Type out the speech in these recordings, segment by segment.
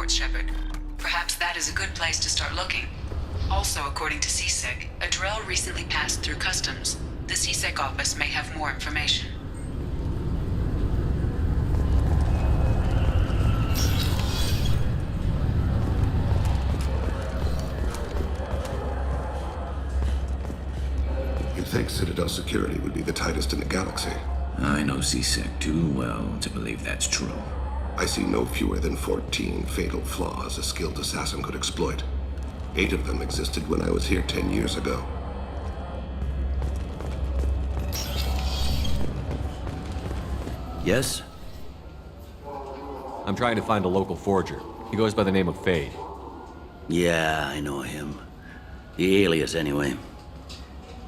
reports, Shepard. Perhaps that is a good place to start looking. Also, according to CSEC, a Drell recently passed through customs. The CSEC office may have more information. You'd think Citadel security would be the tightest in the galaxy. I know CSEC too well to believe that's true. I see no fewer than 14 fatal flaws a skilled assassin could exploit. 8 of them existed when I was here 10 years ago. Yes? I'm trying to find a local forger. He goes by the name of Fade. Yeah, I know him. The alias, anyway.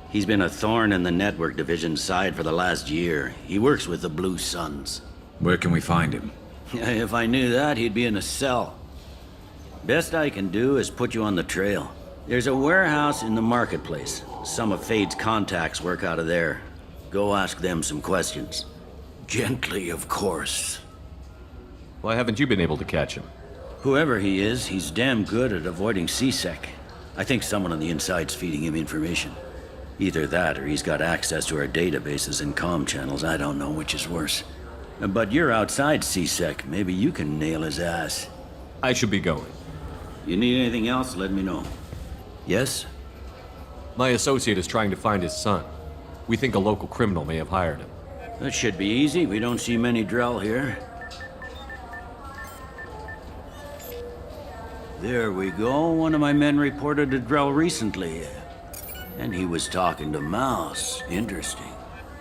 He's been a thorn in the network division's side for the last year. He works with the Blue Suns. Where can we find him? If I knew that, he'd be in a cell. Best I can do is put you on the trail. There's a warehouse in the marketplace. Some of Fade's contacts work out of there. Go ask them some questions. Gently, of course. Why haven't you been able to catch him? Whoever he is, he's damn good at avoiding CSEC. I think someone on the inside's feeding him information. Either that, or he's got access to our databases and comm channels. I don't know which is worse. But you're outside CSEC. Maybe you can nail his ass. I should be going. You need anything else, let me know. Yes? My associate is trying to find his son. We think a local criminal may have hired him. That should be easy. We don't see many Drell here. There we go. One of my men reported a Drell recently. And he was talking to Mouse. Interesting.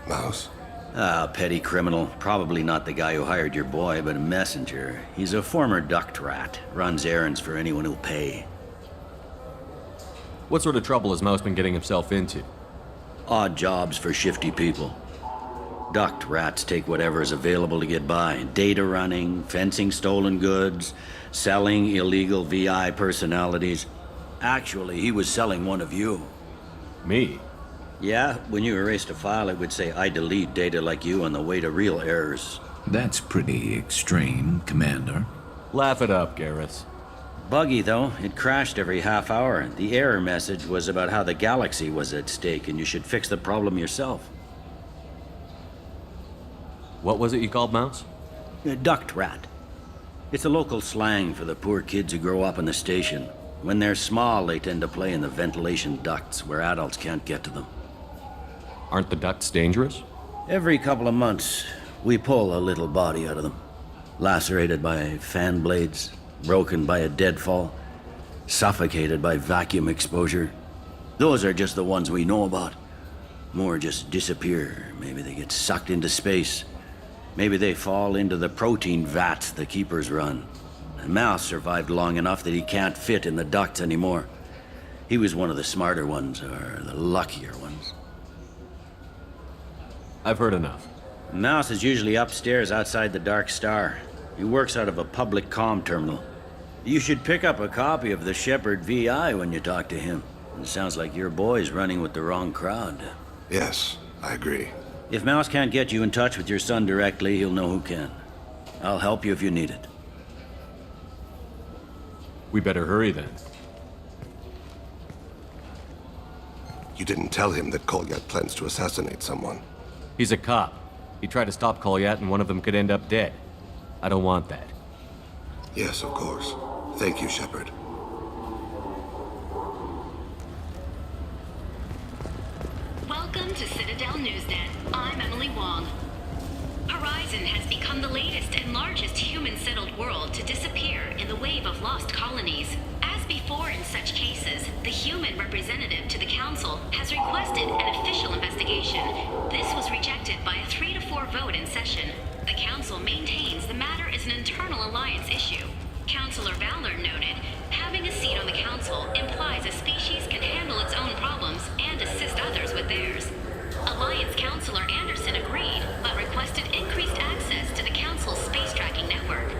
Mouse? Ah, petty criminal. Probably not the guy who hired your boy, but a messenger. He's a former duct rat. Runs errands for anyone who'll pay. What sort of trouble has Mouse been getting himself into? Odd jobs for shifty people. Duct rats take whatever is available to get by. Data running, fencing stolen goods, selling illegal VI personalities. Actually, he was selling one of you. Me? Yeah, when you erased a file, it would say, I delete data like you on the way to real errors. That's pretty extreme, Commander. Laugh it up, Garrus. Buggy, though. It crashed every half hour. The error message was about how the galaxy was at stake, and you should fix the problem yourself. What was it you called Mouse? A duct rat. It's a local slang for the poor kids who grow up in the station. When they're small, they tend to play in the ventilation ducts where adults can't get to them. Aren't the ducts dangerous? Every couple of months, we pull a little body out of them. Lacerated by fan blades, broken by a deadfall, suffocated by vacuum exposure. Those are just the ones we know about. More just disappear. Maybe they get sucked into space. Maybe they fall into the protein vats the Keepers run. Mouse survived long enough that he can't fit in the ducts anymore. He was one of the smarter ones, or the luckier ones. I've heard enough. Mouse is usually upstairs outside the Dark Star. He works out of a public comm terminal. You should pick up a copy of the Shepard VI when you talk to him. It sounds like your boy's running with the wrong crowd. Yes, I agree. If Mouse can't get you in touch with your son directly, he'll know who can. I'll help you if you need it. We better hurry then. You didn't tell him that Kolyat plans to assassinate someone. He's a cop. He tried to stop Kolyat and one of them could end up dead. I don't want that. Yes, of course. Thank you, Shepard. Welcome to Citadel Newsnet. I'm Emily Wong. Horizon has become the latest and largest human-settled world to disappear in the wave of lost colonies. As before in such cases, the human representative to the Council has requested an official investigation. This was rejected by a 3-to-4 vote in session. The Council maintains the matter is an internal Alliance issue. Councilor Valor noted, having a seat on the Council implies a species can handle its own problems and assist others with theirs. Alliance Councilor Anderson agreed, but requested increased access to the Council's space tracking network.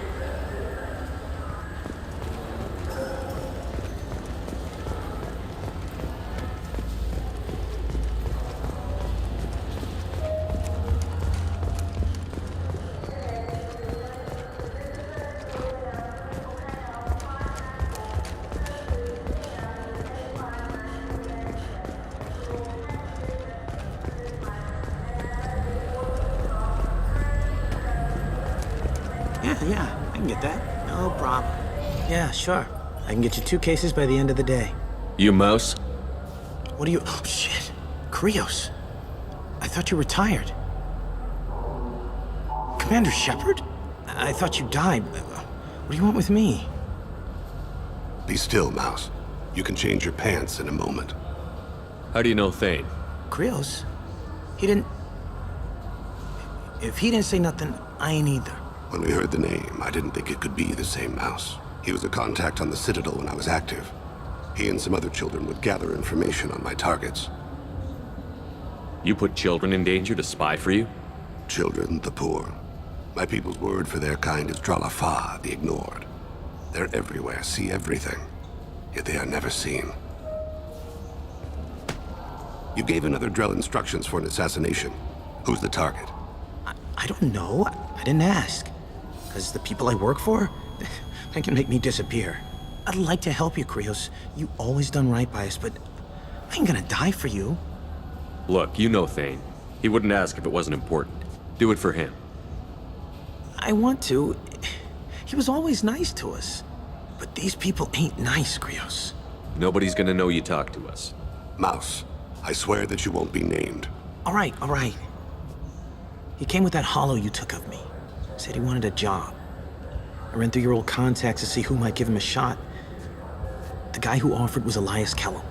yeah, I can get that. No problem. Yeah, sure. I can get you 2 cases by the end of the day. You Mouse? What do you... Oh, shit. Krios. I thought you retired. Commander Shepard? I thought you died. What do you want with me? Be still, Mouse. You can change your pants in a moment. How do you know Thane? Krios? He didn't... If he didn't say nothing, I ain't either. When we heard the name, I didn't think it could be the same Mouse. He was a contact on the Citadel when I was active. He and some other children would gather information on my targets. You put children in danger to spy for you? Children, the poor. My people's word for their kind is Dralafa, the ignored. They're everywhere, see everything. Yet they are never seen. You gave another Drell instructions for an assassination. Who's the target? I don't know. I didn't ask. Because the people I work for, they can make me disappear. I'd like to help you, Krios. You always done right by us, but I ain't gonna die for you. Look, you know Thane. He wouldn't ask if it wasn't important. Do it for him. I want to. He was always nice to us. But these people ain't nice, Krios. Nobody's gonna know you talk to us. Mouse, I swear that you won't be named. All right. He came with that hollow you took of me. Said he wanted a job. I ran through your old contacts to see who might give him a shot. The guy who offered was Elias Kellum.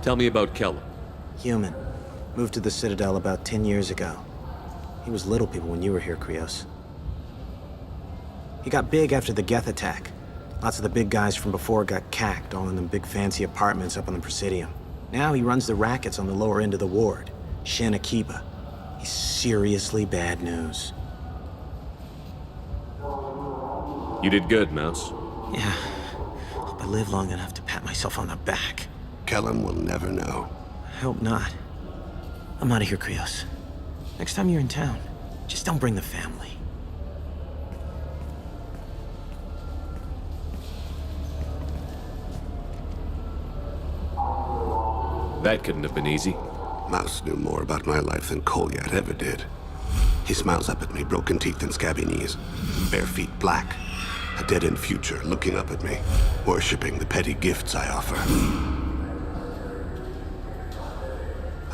Tell me about Kellum. Human. Moved to the Citadel about 10 years ago. He was little people when you were here, Krios. He got big after the Geth attack. Lots of the big guys from before got cacked, all in them big fancy apartments up on the Presidium. Now he runs the rackets on the lower end of the ward, Shin Akiba. He's seriously bad news. You did good, Mouse. Yeah. Hope I live long enough to pat myself on the back. Kellum will never know. I hope not. I'm out of here, Krios. Next time you're in town, just don't bring the family. That couldn't have been easy. Mouse knew more about my life than Kolyat ever did. He smiles up at me, broken teeth and scabby knees, bare feet black, a dead-end future looking up at me, worshipping the petty gifts I offer.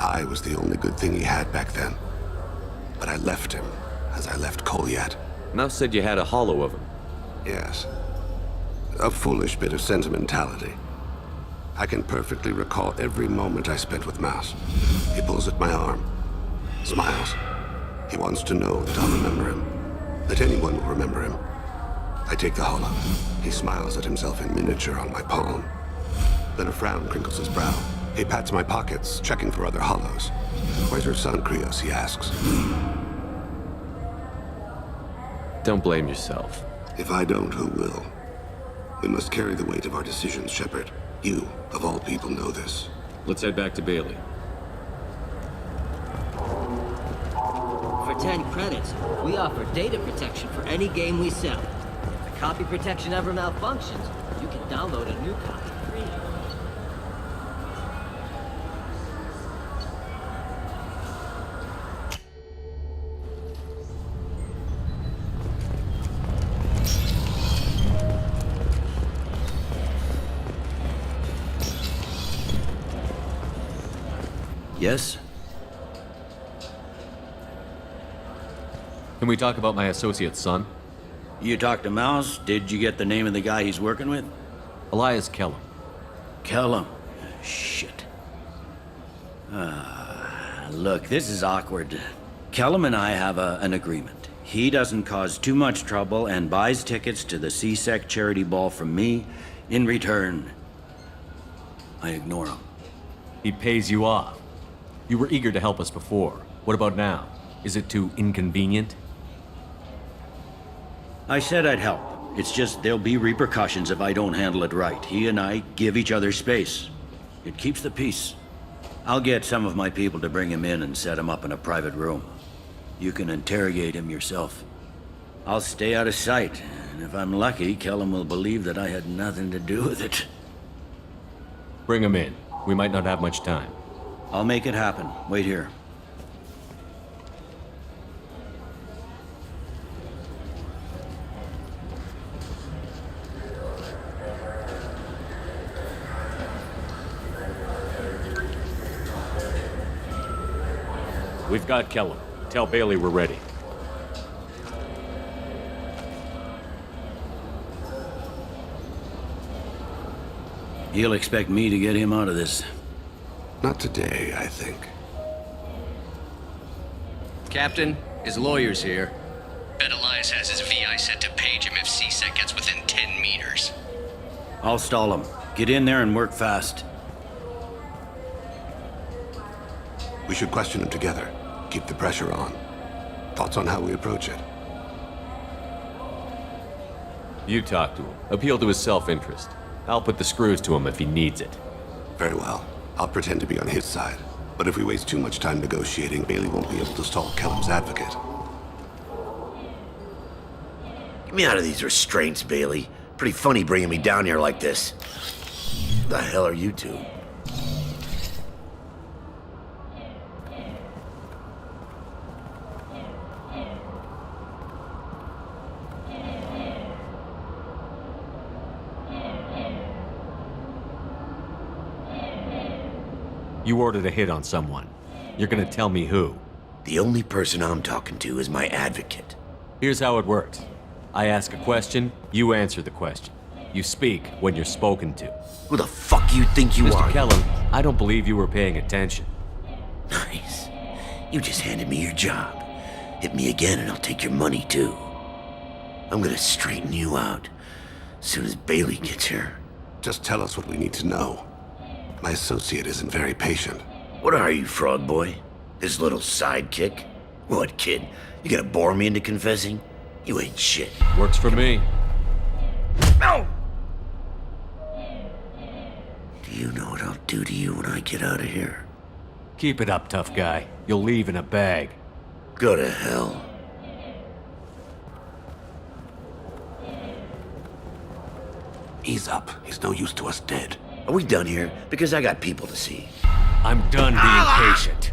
I was the only good thing he had back then, but I left him as I left Kolyat. Mouse said you had a hollow of him. Yes, a foolish bit of sentimentality. I can perfectly recall every moment I spent with Mouse. He pulls at my arm, smiles. He wants to know that I'll remember him, that anyone will remember him. I take the hollow. He smiles at himself in miniature on my palm. Then a frown crinkles his brow. He pats my pockets, checking for other hollows. Where's your son, Krios, he asks. Don't blame yourself. If I don't, who will? We must carry the weight of our decisions, Shepard. You, of all people, know this. Let's head back to Bailey. For 10 credits, we offer data protection for any game we sell. If the copy protection ever malfunctions, you can download a new copy free. Yes? Can we talk about my associate's son? You talked to Mouse? Did you get the name of the guy he's working with? Elias Kellum. Kellum. Shit. Look, this is awkward. Kellum and I have an agreement. He doesn't cause too much trouble and buys tickets to the C-Sec charity ball from me. In return, I ignore him. He pays you off. You were eager to help us before. What about now? Is it too inconvenient? I said I'd help. It's just there'll be repercussions if I don't handle it right. He and I give each other space. It keeps the peace. I'll get some of my people to bring him in and set him up in a private room. You can interrogate him yourself. I'll stay out of sight, and if I'm lucky, Kellum will believe that I had nothing to do with it. Bring him in. We might not have much time. I'll make it happen. Wait here. We've got Kellum. Tell Bailey we're ready. He'll expect me to get him out of this. Not today, I think. Captain, his lawyer's here. Bet Elias has his VI set to page him if CSEC gets within 10 meters. I'll stall him. Get in there and work fast. We should question him together. Keep the pressure on. Thoughts on how we approach it? You talk to him. Appeal to his self-interest. I'll put the screws to him if he needs it. Very well. I'll pretend to be on his side. But if we waste too much time negotiating, Bailey won't be able to stall Kellum's advocate. Get me out of these restraints, Bailey. Pretty funny bringing me down here like this. The hell are you two? You ordered a hit on someone. You're gonna tell me who. The only person I'm talking to is my advocate. Here's how it works. I ask a question, you answer the question. You speak when you're spoken to. Who the fuck you think you Mr. are? Kellum, I don't believe you were paying attention. Nice. You just handed me your job. Hit me again and I'll take your money too. I'm gonna straighten you out as soon as Bailey gets here. Just tell us what we need to know. My associate isn't very patient. What are you, frog boy? His little sidekick? What, kid? You gonna bore me into confessing? You ain't shit. Works for me. No! Do you know what I'll do to you when I get out of here? Keep it up, tough guy. You'll leave in a bag. Go to hell. Ease up. He's no use to us dead. Are we done here? Because I got people to see. I'm done being patient.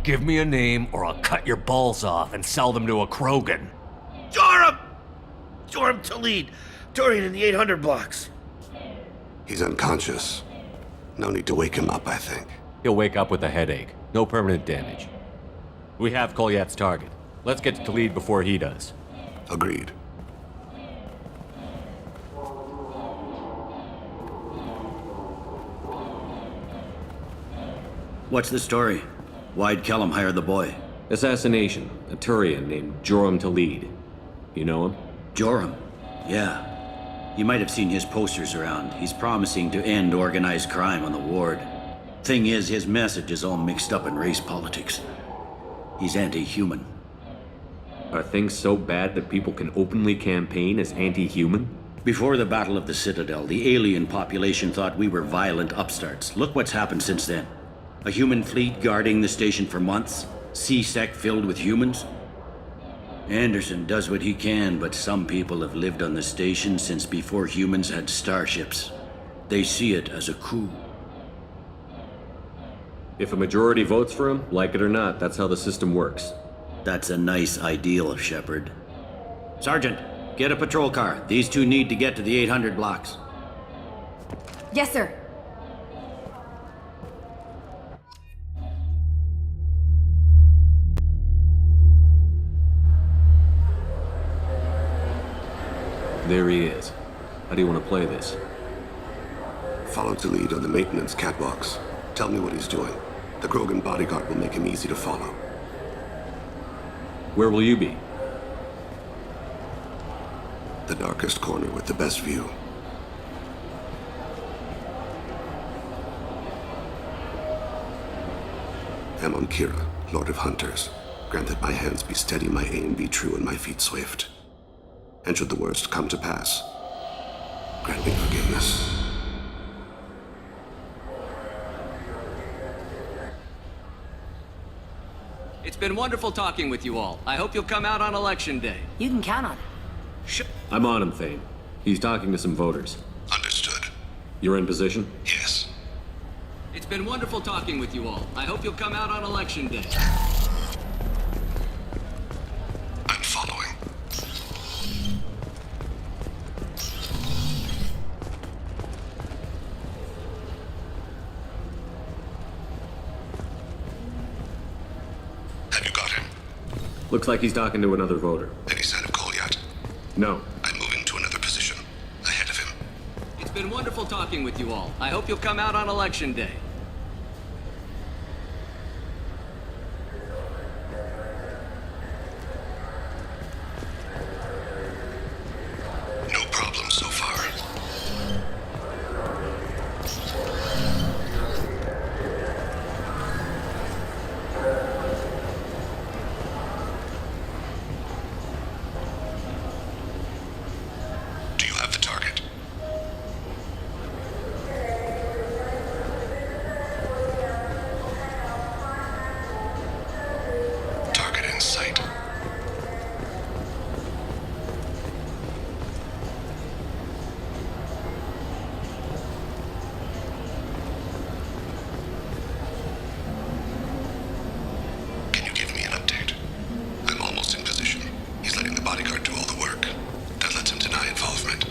Give me a name or I'll cut your balls off and sell them to a Krogan. Joram! Joram Talid! Turian in the 800 blocks. He's unconscious. No need to wake him up, I think. He'll wake up with a headache. No permanent damage. We have Kolyat's target. Let's get to Talid before he does. Agreed. What's the story? Why'd Kellum hire the boy? Assassination. A Turian named Joram Talid. You know him? Joram? Yeah. You might have seen his posters around. He's promising to end organized crime on the ward. Thing is, his message is all mixed up in race politics. He's anti-human. Are things so bad that people can openly campaign as anti-human? Before the Battle of the Citadel, the alien population thought we were violent upstarts. Look what's happened since then. A human fleet guarding the station for months. CSEC filled with humans. Anderson does what he can, but some people have lived on the station since before humans had starships. They see it as a coup. If a majority votes for him, like it or not, that's how the system works. That's a nice ideal, Shepard. Sergeant, get a patrol car. These two need to get to the 800 blocks. Yes, sir. There he is. How do you want to play this? Follow Talid on the maintenance catwalks. Tell me what he's doing. The Krogan bodyguard will make him easy to follow. Where will you be? The darkest corner with the best view. Amon Kira, Lord of Hunters. Grant that my hands be steady, my aim be true, and my feet swift. And should the worst come to pass, grant me forgiveness. It's been wonderful talking with you all. I hope you'll come out on election day. You can count on it. I'm on him, Thane. He's talking to some voters. Understood. You're in position? Yes. It's been wonderful talking with you all. I hope you'll come out on election day. I'm following. Looks like he's talking to another voter. Any sign of Kolyat? No. I'm moving to another position. Ahead of him. It's been wonderful talking with you all. I hope you'll come out on Election Day. No problem so far. Do you have the target? Target in sight. Can you give me an update? I'm almost in position. He's letting the bodyguard do all the work. That lets him deny involvement.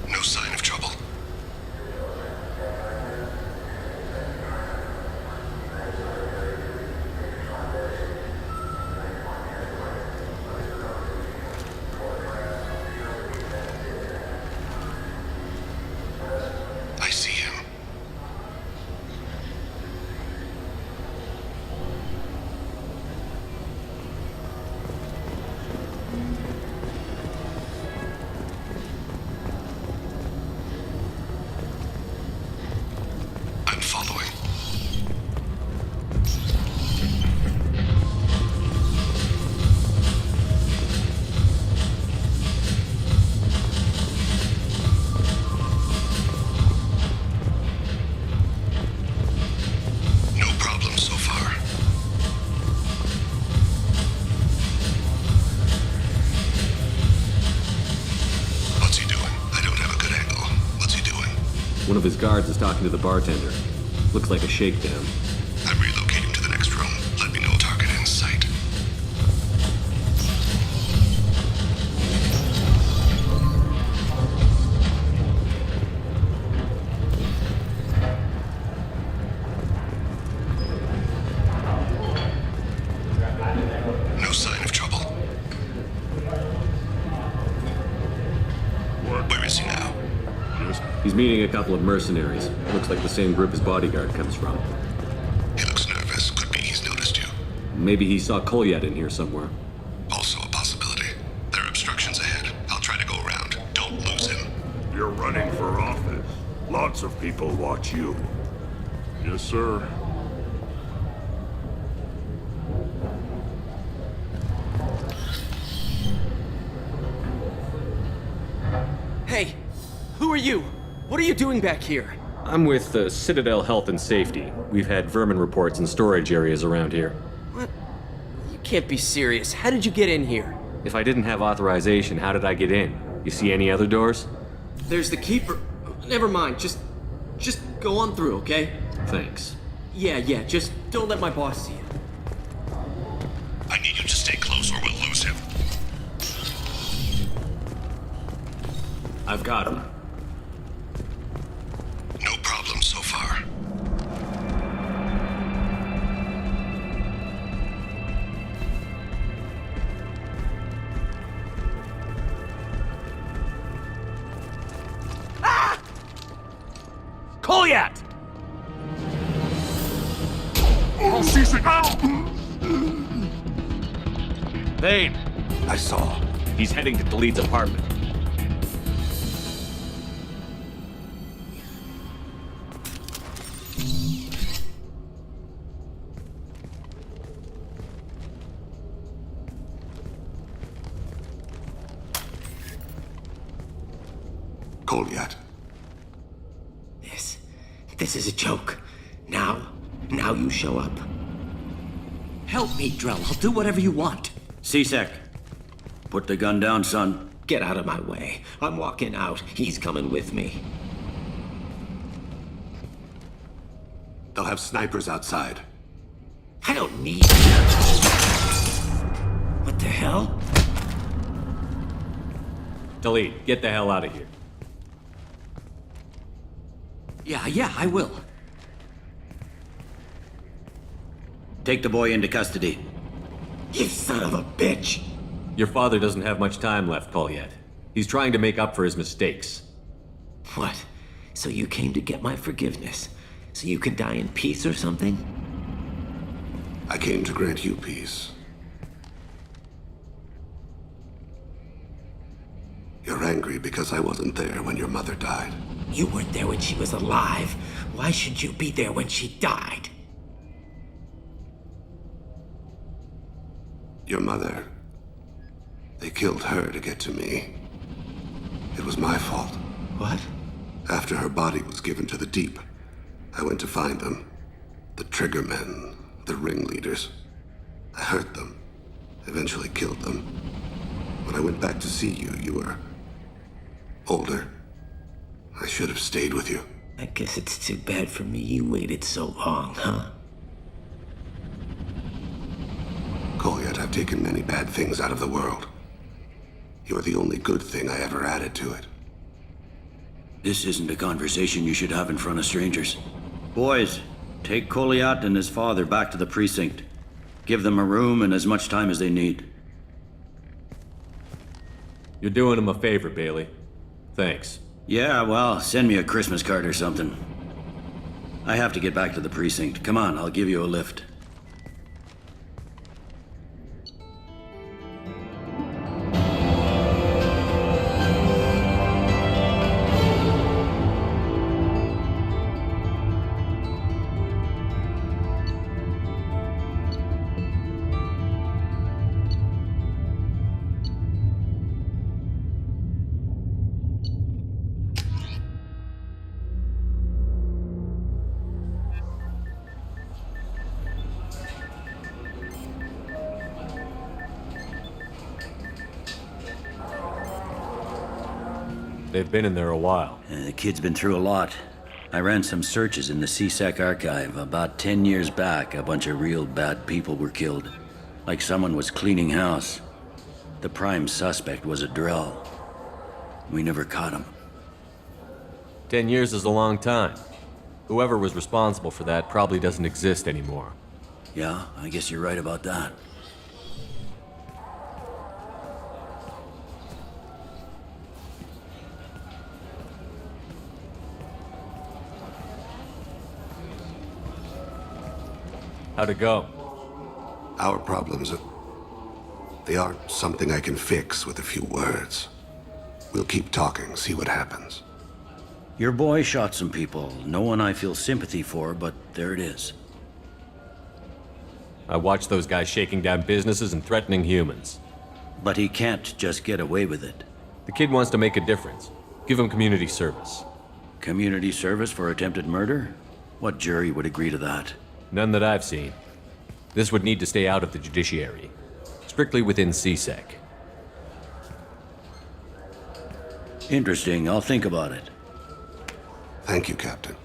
No sign of trouble. I see him. I'm following. No problem so far. What's he doing? I don't have a good angle. What's he doing? One of his guards is talking to the bartender. Looks like a shakedown. I'm relocating to the next room. Let me know target in sight. No sign of trouble. Where is he now? He's meeting a couple of mercenaries. Looks like the same group his bodyguard comes from. He looks nervous. Could be he's noticed you. Maybe he saw Kolyat in here somewhere. Also a possibility. There are obstructions ahead. I'll try to go around. Don't lose him. You're running for office. Lots of people watch you. Yes, sir. Hey, who are you? What are you doing back here? I'm with Citadel Health and Safety. We've had vermin reports in storage areas around here. What? You can't be serious. How did you get in here? If I didn't have authorization, how did I get in? You see any other doors? There's the keeper. Never mind. Just go on through, okay? Thanks. Yeah, just don't let my boss see you. I need you to stay close or we'll lose him. I've got him. No problem so far. Kolyat! Oh, C-Sec! Vane! I saw. He's heading to Khalid's apartment. Kolyat. This is a joke. Now you show up. Help me, Drell. I'll do whatever you want. C-Sec, put the gun down, son. Get out of my way. I'm walking out. He's coming with me. They'll have snipers outside. I don't need... What the hell? Khalid, get the hell out of here. Yeah, I will. Take the boy into custody. You son of a bitch! Your father doesn't have much time left, Colliet. He's trying to make up for his mistakes. What? So you came to get my forgiveness? So you can die in peace or something? I came to grant you peace. You're angry because I wasn't there when your mother died. You weren't there when she was alive. Why should you be there when she died? Your mother. They killed her to get to me. It was my fault. What? After her body was given to the Deep, I went to find them. The Triggermen, the ringleaders. I hurt them. Eventually killed them. When I went back to see you, you were older. I should have stayed with you. I guess it's too bad for me you waited so long, huh? Colliet, I've taken many bad things out of the world. You're the only good thing I ever added to it. This isn't a conversation you should have in front of strangers. Boys, take Colliat and his father back to the precinct. Give them a room and as much time as they need. You're doing him a favor, Bailey. Thanks. Yeah, well, send me a Christmas card or something. I have to get back to the precinct. Come on, I'll give you a lift. They've been in there a while. The kid's been through a lot. I ran some searches in the CSEC archive. About 10 years back, a bunch of real bad people were killed. Like someone was cleaning house. The prime suspect was a Drell. We never caught him. 10 years is a long time. Whoever was responsible for that probably doesn't exist anymore. Yeah, I guess you're right about that. How'd it go? Our problems they aren't something I can fix with a few words. We'll keep talking, see what happens. Your boy shot some people. No one I feel sympathy for, but there it is. I watched those guys shaking down businesses and threatening humans. But he can't just get away with it. The kid wants to make a difference. Give him community service. Community service for attempted murder? What jury would agree to that? None that I've seen. This would need to stay out of the judiciary. Strictly within CSEC. Interesting. I'll think about it. Thank you, Captain.